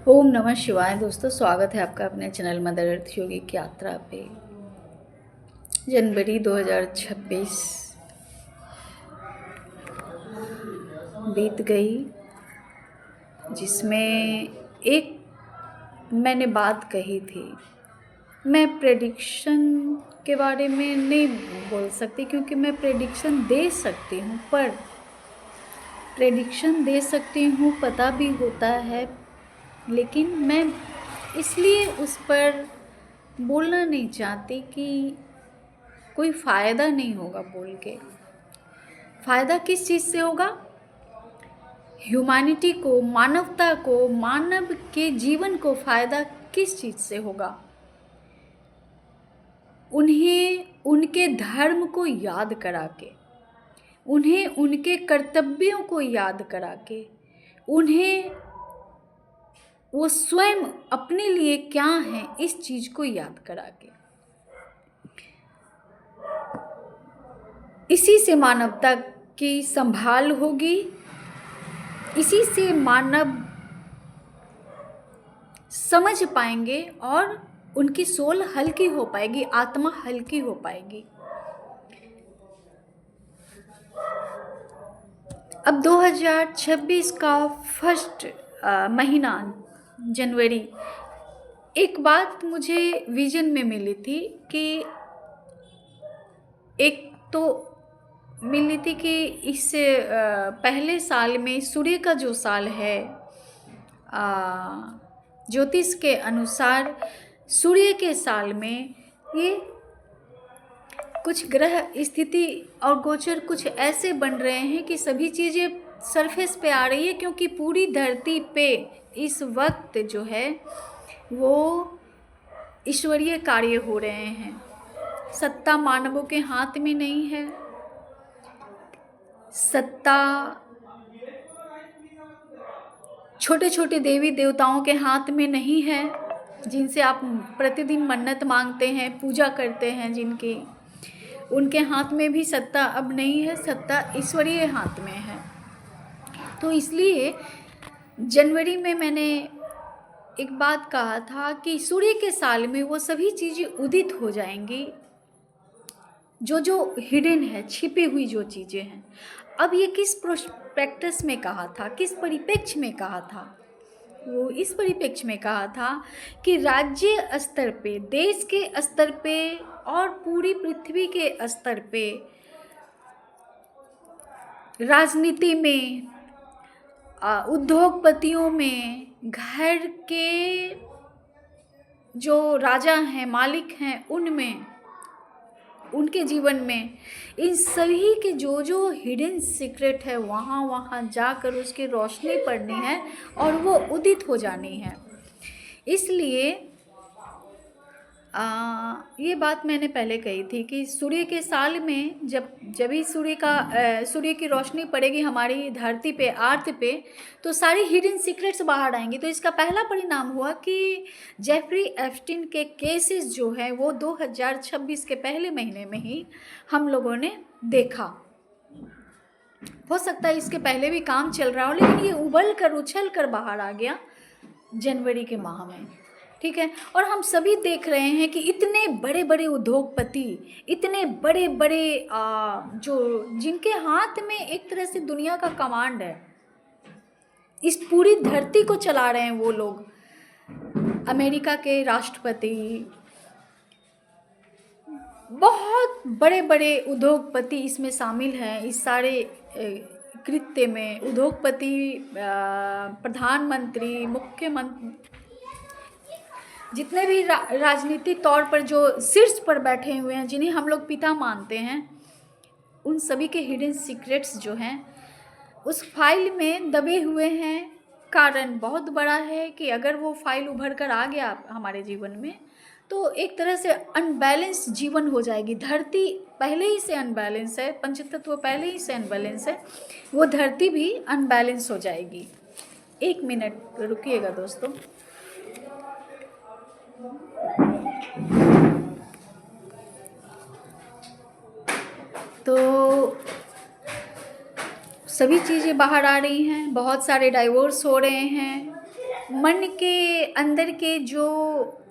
ओम नमः शिवाय। दोस्तों, स्वागत है आपका अपने चैनल मदर अर्थ योगिक यात्रा पे। जनवरी 2026 बीत गई, जिसमें एक मैंने बात कही थी। मैं प्रेडिक्शन के बारे में नहीं बोल सकती, क्योंकि मैं प्रेडिक्शन दे सकती हूँ, पर प्रेडिक्शन दे सकती हूँ, पता भी होता है, लेकिन मैं इसलिए उस पर बोलना नहीं चाहती कि कोई फ़ायदा नहीं होगा बोल के। फ़ायदा किस चीज़ से होगा? ह्यूमैनिटी को, मानवता को, मानव के जीवन को फ़ायदा किस चीज़ से होगा? उन्हें उनके धर्म को याद करा के, उन्हें उनके कर्तव्यों को याद करा के, उन्हें वो स्वयं अपने लिए क्या हैं इस चीज़ को याद करा के। इसी से मानवता की संभाल होगी, इसी से मानव समझ पाएंगे और उनकी सोल हल्की हो पाएगी, आत्मा हल्की हो पाएगी। अब 2026 का फर्स्ट महीना जनवरी, एक बात मुझे विजन में मिली थी कि एक तो मिली थी कि इससे पहले साल में सूर्य का जो साल है, ज्योतिष के अनुसार सूर्य के साल में ये कुछ ग्रह स्थिति और गोचर कुछ ऐसे बन रहे हैं कि सभी चीज़ें सरफेस पे आ रही है, क्योंकि पूरी धरती पे इस वक्त जो है वो ईश्वरीय कार्य हो रहे हैं। सत्ता मानवों के हाथ में नहीं है, सत्ता छोटे छोटे देवी देवताओं के हाथ में नहीं है, जिनसे आप प्रतिदिन मन्नत मांगते हैं, पूजा करते हैं, जिनकी उनके हाथ में भी सत्ता अब नहीं है, सत्ता ईश्वरीय हाथ में है। तो इसलिए जनवरी में मैंने एक बात कहा था कि सूर्य के साल में वो सभी चीज़ें उदित हो जाएंगी जो जो हिडन है, छिपी हुई जो चीज़ें हैं। अब ये किस प्रोस्पेक्टस में कहा था, किस परिप्रेक्ष्य में कहा था? वो इस परिप्रेक्ष्य में कहा था कि राज्य स्तर पे, देश के स्तर पे और पूरी पृथ्वी के स्तर पे, राजनीति में, उद्योगपतियों में, घर के जो राजा हैं, मालिक हैं, उनमें, उनके जीवन में, इन सभी के जो जो हिडन सीक्रेट है वहाँ वहाँ जाकर उसकी रोशनी पड़नी है और वो उदित हो जानी है। इसलिए ये बात मैंने पहले कही थी कि सूर्य के साल में जब ही सूर्य की रोशनी पड़ेगी हमारी धरती पे, अर्थ पे, तो सारी हिडन सीक्रेट्स बाहर आएंगी। तो इसका पहला परिणाम हुआ कि जेफरी एप्स्टीन के केसेस जो हैं वो 2026 के पहले महीने में ही हम लोगों ने देखा। हो सकता है इसके पहले भी काम चल रहा हो, लेकिन ये उछल कर बाहर आ गया जनवरी के माह में, ठीक है। और हम सभी देख रहे हैं कि इतने बड़े बड़े उद्योगपति, इतने बड़े बड़े जो जिनके हाथ में एक तरह से दुनिया का कमांड है, इस पूरी धरती को चला रहे हैं वो लोग। अमेरिका के राष्ट्रपति, बहुत बड़े बड़े उद्योगपति इसमें शामिल हैं। इस सारे कृत्य में उद्योगपति, प्रधानमंत्री, मुख्यमंत्री, जितने भी राजनीतिक तौर पर जो शीर्ष पर बैठे हुए हैं, जिन्हें हम लोग पिता मानते हैं, उन सभी के हिडन सीक्रेट्स जो हैं उस फाइल में दबे हुए हैं। कारण बहुत बड़ा है कि अगर वो फाइल उभर कर आ गया हमारे जीवन में, तो एक तरह से अनबैलेंस जीवन हो जाएगी। धरती पहले ही से अनबैलेंस है, पंचतत्व पहले ही से अनबैलेंस है, वो धरती भी अनबैलेंस हो जाएगी। 1 मिनट रुकिएगा दोस्तों। तो सभी चीज़ें बाहर आ रही हैं, बहुत सारे डाइवोर्स हो रहे हैं, मन के अंदर के जो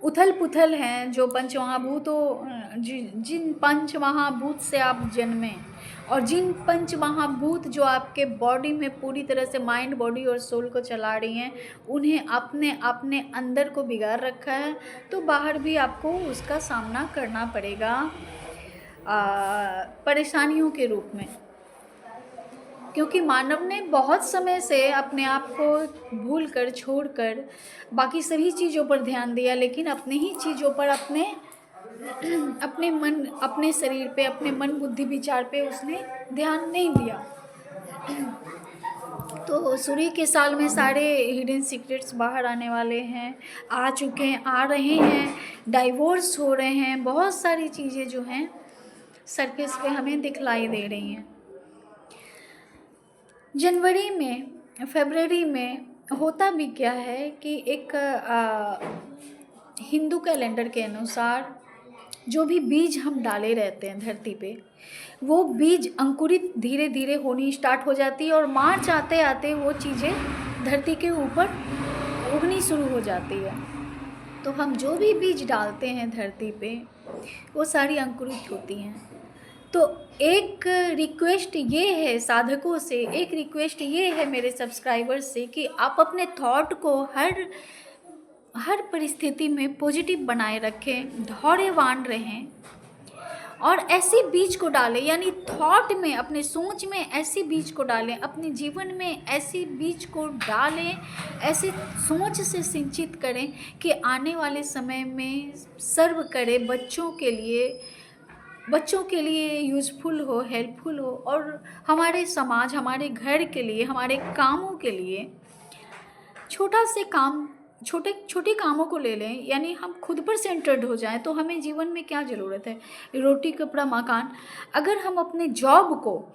उथल पुथल हैं, जो पंचमहाभूतों जिन पंच महाभूत से आप जन्मे, और जिन पंच महाभूत जो आपके बॉडी में पूरी तरह से माइंड, बॉडी और सोल को चला रही हैं, उन्हें अपने अपने अंदर को बिगाड़ रखा है, तो बाहर भी आपको उसका सामना करना पड़ेगा परेशानियों के रूप में। क्योंकि मानव ने बहुत समय से अपने आप को भूल कर, छोड़ कर बाकी सभी चीज़ों पर ध्यान दिया, लेकिन अपने ही चीज़ों पर, अपने मन, अपने शरीर पे, अपने मन बुद्धि विचार पे उसने ध्यान नहीं दिया। तो सूर्य के साल में सारे हिडन सीक्रेट्स बाहर आने वाले हैं, आ चुके हैं, आ रहे हैं, डाइवोर्स हो रहे हैं, बहुत सारी चीज़ें जो हैं सरफेस पे हमें दिखलाई दे रही हैं। जनवरी में, फरवरी में होता भी क्या है कि एक हिंदू कैलेंडर के अनुसार जो भी बीज हम डाले रहते हैं धरती पे, वो बीज अंकुरित धीरे धीरे होनी स्टार्ट हो जाती है, और मार्च आते आते वो चीज़ें धरती के ऊपर उगनी शुरू हो जाती है। तो हम जो भी बीज डालते हैं धरती पे, वो सारी अंकुरित होती हैं। तो एक रिक्वेस्ट ये है साधकों से, एक रिक्वेस्ट ये है मेरे सब्सक्राइबर्स से, कि आप अपने थॉट को हर परिस्थिति में पॉजिटिव बनाए रखें, धैर्यवान रहें, और ऐसी बीज को डालें, यानी थॉट में, अपने सोच में ऐसी बीज को डालें, अपने जीवन में ऐसी बीज को डालें, ऐसे सोच से सिंचित करें कि आने वाले समय में सर्व करे, बच्चों के लिए यूज़फुल हो, हेल्पफुल हो, और हमारे समाज, हमारे घर के लिए, हमारे कामों के लिए। छोटे कामों को ले लें, यानी हम खुद पर सेंटर्ड हो जाएं, तो हमें जीवन में क्या ज़रूरत है, रोटी कपड़ा मकान। अगर हम अपने जॉब को,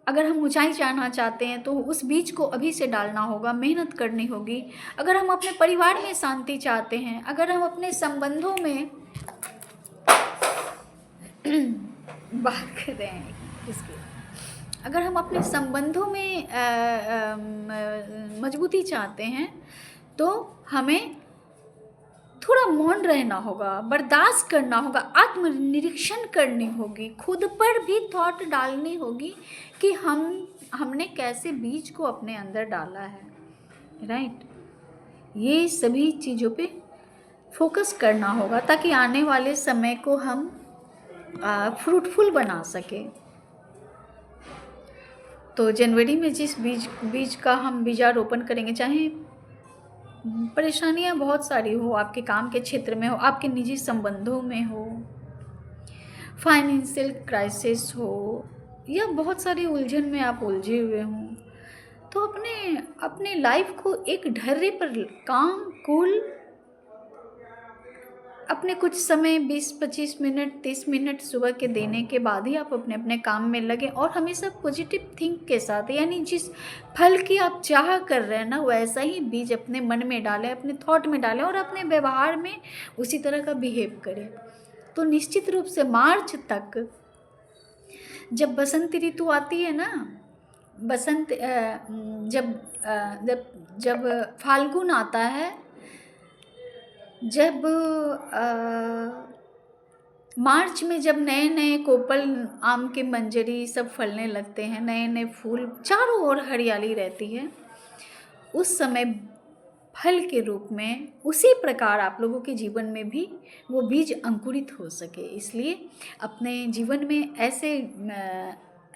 अगर हम ऊंचाई जाना चाहते हैं, तो उस बीज को अभी से डालना होगा, मेहनत करनी होगी। अगर हम अपने परिवार में शांति चाहते हैं, अगर हम अपने संबंधों में बात कर रहे हैं इसके, अगर हम अपने संबंधों में मजबूती चाहते हैं, तो हमें थोड़ा मौन रहना होगा, बर्दाश्त करना होगा, आत्मनिरीक्षण करनी होगी, खुद पर भी थॉट डालनी होगी कि हमने कैसे बीज को अपने अंदर डाला है, राइट। ये सभी चीज़ों पे फोकस करना होगा, ताकि आने वाले समय को हम फ्रूटफुल बना सके। तो जनवरी में जिस बीज का हम बीजारोपण करेंगे, चाहे परेशानियां बहुत सारी हो, आपके काम के क्षेत्र में हो, आपके निजी संबंधों में हो, फाइनेंशियल क्राइसिस हो, या बहुत सारी उलझन में आप उलझे हुए हों, तो अपने लाइफ को एक ढर्रे पर काम कूल, अपने कुछ समय 20-25 मिनट 30 मिनट सुबह के देने के बाद ही आप अपने काम में लगें, और हमेशा पॉजिटिव थिंक के साथ, यानी जिस फल की आप चाह कर रहे हैं ना, वैसा ही बीज अपने मन में डालें, अपने थॉट में डालें, और अपने व्यवहार में उसी तरह का बिहेव करें। तो निश्चित रूप से मार्च तक, जब बसंत ऋतु आती है ना, जब फाल्गुन आता है, जब मार्च में जब नए नए कोपल, आम के मंजरी सब फलने लगते हैं, नए नए फूल, चारों ओर हरियाली रहती है, उस समय फल के रूप में उसी प्रकार आप लोगों के जीवन में भी वो बीज अंकुरित हो सके, इसलिए अपने जीवन में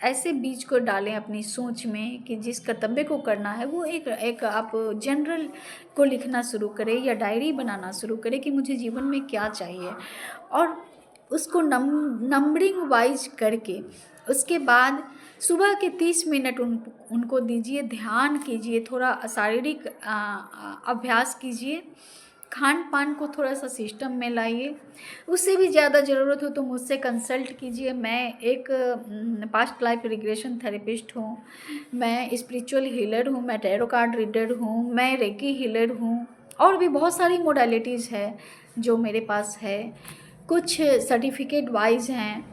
ऐसे बीज को डालें अपनी सोच में, कि जिस कर्तव्य को करना है वो एक आप जनरल को लिखना शुरू करें, या डायरी बनाना शुरू करें कि मुझे जीवन में क्या चाहिए, और उसको नंबरिंग वाइज करके, उसके बाद सुबह के 30 मिनट उनको दीजिए, ध्यान कीजिए, थोड़ा शारीरिक अभ्यास कीजिए, खान पान को थोड़ा सा सिस्टम में लाइए। उससे भी ज़्यादा ज़रूरत हो तो मुझसे कंसल्ट कीजिए। मैं एक पास्ट लाइफ रिग्रेशन थेरेपिस्ट हूँ, मैं स्पिरिचुअल हीलर हूँ, मैं टैरो कार्ड रीडर हूँ, मैं रेकी हीलर हूँ, और भी बहुत सारी मोडालिटीज़ है जो मेरे पास है। कुछ सर्टिफिकेट वाइज हैं,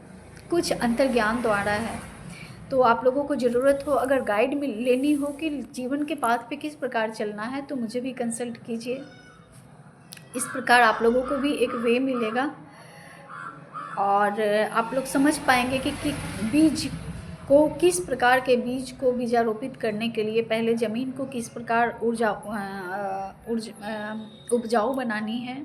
कुछ अंतर्ज्ञान द्वारा है। तो आप लोगों को ज़रूरत हो अगर गाइड में लेनी हो कि जीवन के पाथ पे किस प्रकार चलना है, तो मुझे भी कंसल्ट कीजिए। इस प्रकार आप लोगों को भी एक वे मिलेगा और आप लोग समझ पाएंगे कि बीज को किस प्रकार के बीज को बीजारोपित करने के लिए पहले ज़मीन को किस प्रकार उपजाऊ बनानी है,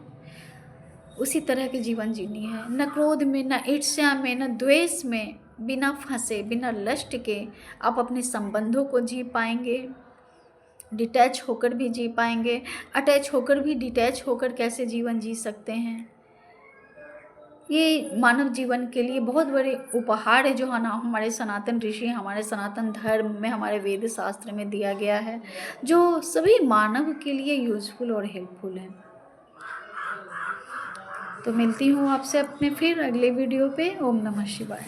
उसी तरह के जीवन जीनी है। न क्रोध में, न ईर्ष्या में, न द्वेष में, बिना फंसे, बिना लस्ट के आप अपने संबंधों को जी पाएंगे। डिटैच होकर भी जी पाएंगे, अटैच होकर भी डिटैच होकर कैसे जीवन जी सकते हैं। ये मानव जीवन के लिए बहुत बड़े उपहार है जो हमारे सनातन ऋषि, हमारे सनातन धर्म में, हमारे वेद शास्त्र में दिया गया है, जो सभी मानव के लिए यूजफुल और हेल्पफुल है। तो मिलती हूँ आपसे अपने फिर अगले वीडियो पे। ओम नमः शिवाय।